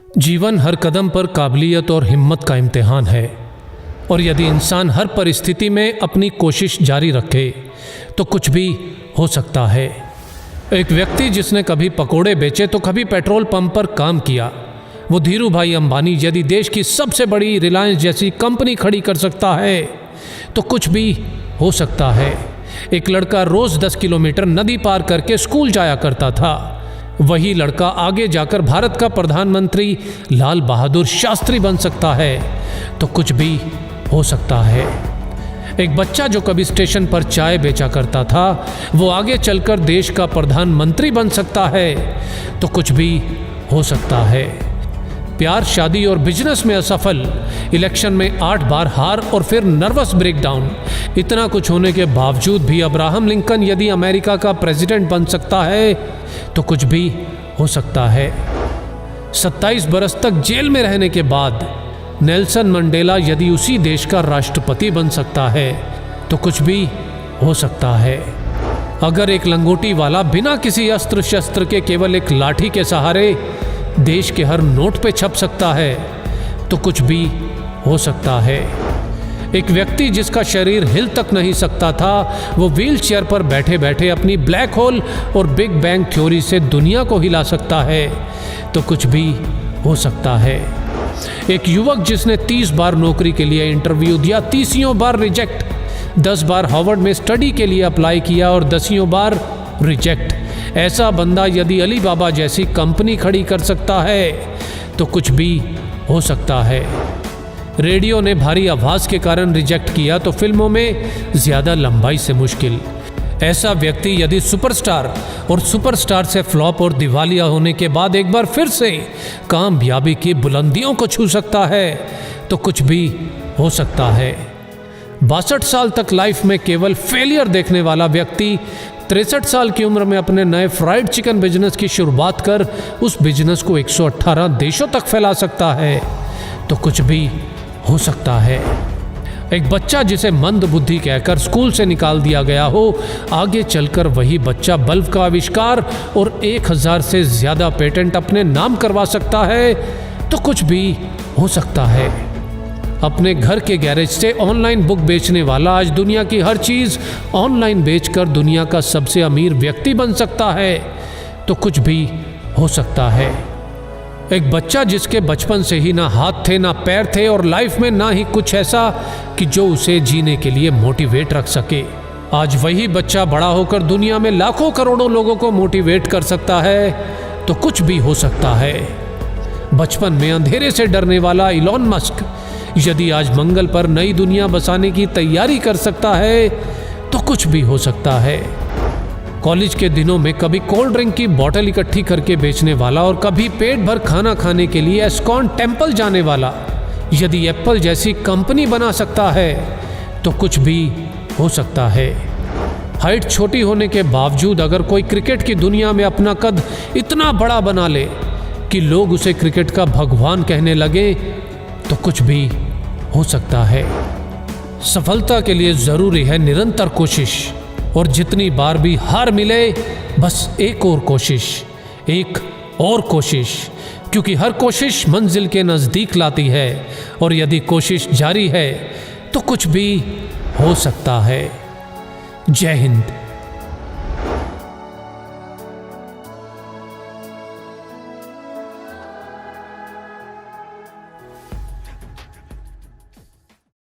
जीवन हर कदम पर काबिलियत और हिम्मत का इम्तिहान है, और यदि इंसान हर परिस्थिति में अपनी कोशिश जारी रखे तो कुछ भी हो सकता है। एक व्यक्ति जिसने कभी पकोड़े बेचे तो कभी पेट्रोल पंप पर काम किया, वो धीरू भाई अंबानी यदि देश की सबसे बड़ी रिलायंस जैसी कंपनी खड़ी कर सकता है तो कुछ भी हो सकता है। एक लड़का रोज 10 किलोमीटर नदी पार करके स्कूल जाया करता था। वही लड़का आगे जाकर भारत का प्रधानमंत्री लाल बहादुर शास्त्री बन सकता है तो कुछ भी हो सकता है। एक बच्चा जो कभी स्टेशन पर चाय बेचा करता था वो आगे चलकर देश का प्रधानमंत्री बन सकता है तो कुछ भी हो सकता है। प्यार, शादी और बिजनेस में असफल, इलेक्शन में 8 बार हार और फिर नर्वस ब्रेकडाउन, इतना कुछ होने के बावजूद भी अब्राहम लिंकन यदि अमेरिका का प्रेसिडेंट बन सकता है तो कुछ भी हो सकता है। 27 बरस तक जेल में रहने के बाद नेल्सन मंडेला यदि उसी देश का राष्ट्रपति बन सकता है तो कुछ भी हो सकता है। अगर एक लंगोटी वाला बिना किसी अस्त्र शस्त्र के केवल एक लाठी के सहारे देश के हर नोट पे छप सकता है तो कुछ भी हो सकता है। एक व्यक्ति जिसका शरीर हिल तक नहीं सकता था वो व्हील चेयर पर बैठे बैठे अपनी ब्लैक होल और बिग बैंग थ्योरी से दुनिया को हिला सकता है तो कुछ भी हो सकता है। एक युवक जिसने 30 बार नौकरी के लिए इंटरव्यू दिया, 30 बार रिजेक्ट, 10 बार हार्वर्ड में स्टडी के लिए अप्लाई किया और 10 बार रिजेक्ट, ऐसा बंदा यदि अली बाबा जैसी कंपनी खड़ी कर सकता है तो कुछ भी हो सकता है। रेडियो ने भारी आवाज के कारण रिजेक्ट किया तो फिल्मों में ज्यादा लंबाई से मुश्किल। ऐसा व्यक्ति यदि सुपरस्टार और सुपरस्टार से फ्लॉप और दिवालिया होने के बाद एक बार फिर से कामयाबी की बुलंदियों को छू सकता है तो कुछ भी हो सकता है। 62 साल तक लाइफ में केवल फेलियर देखने वाला व्यक्ति 63 साल की उम्र में अपने नए फ्राइड चिकन बिजनेस की शुरुआत कर उस बिजनेस को 118 देशों तक फैला सकता है तो कुछ भी हो सकता है। एक बच्चा जिसे मंद बुद्धि कहकर स्कूल से निकाल दिया गया हो, आगे चलकर वही बच्चा बल्ब का आविष्कार और 1000 से ज्यादा पेटेंट अपने नाम करवा सकता है तो कुछ भी हो सकता है। अपने घर के गैरेज से ऑनलाइन बुक बेचने वाला आज दुनिया की हर चीज ऑनलाइन बेचकर दुनिया का सबसे अमीर व्यक्ति बन सकता है तो कुछ भी हो सकता है। एक बच्चा जिसके बचपन से ही ना हाथ थे ना पैर थे और लाइफ में ना ही कुछ ऐसा कि जो उसे जीने के लिए मोटिवेट रख सके, आज वही बच्चा बड़ा होकर दुनिया में लाखों करोड़ों लोगों को मोटिवेट कर सकता है तो कुछ भी हो सकता है। बचपन में अंधेरे से डरने वाला इलॉन मस्क यदि आज मंगल पर नई दुनिया बसाने की तैयारी कर सकता है तो कुछ भी हो सकता है। कॉलेज के दिनों में कभी कोल्ड ड्रिंक की बोतल इकट्ठी करके बेचने वाला और कभी पेट भर खाना खाने के लिए एस्कॉन टेम्पल जाने वाला यदि एप्पल जैसी कंपनी बना सकता है तो कुछ भी हो सकता है। हाइट छोटी होने के बावजूद अगर कोई क्रिकेट की दुनिया में अपना कद इतना बड़ा बना ले कि लोग उसे क्रिकेट का भगवान कहने लगे तो कुछ भी हो सकता है। सफलता के लिए जरूरी है निरंतर कोशिश, और जितनी बार भी हार मिले बस एक और कोशिश, एक और कोशिश, क्योंकि हर कोशिश मंजिल के नज़दीक लाती है और यदि कोशिश जारी है तो कुछ भी हो सकता है। जय हिंद।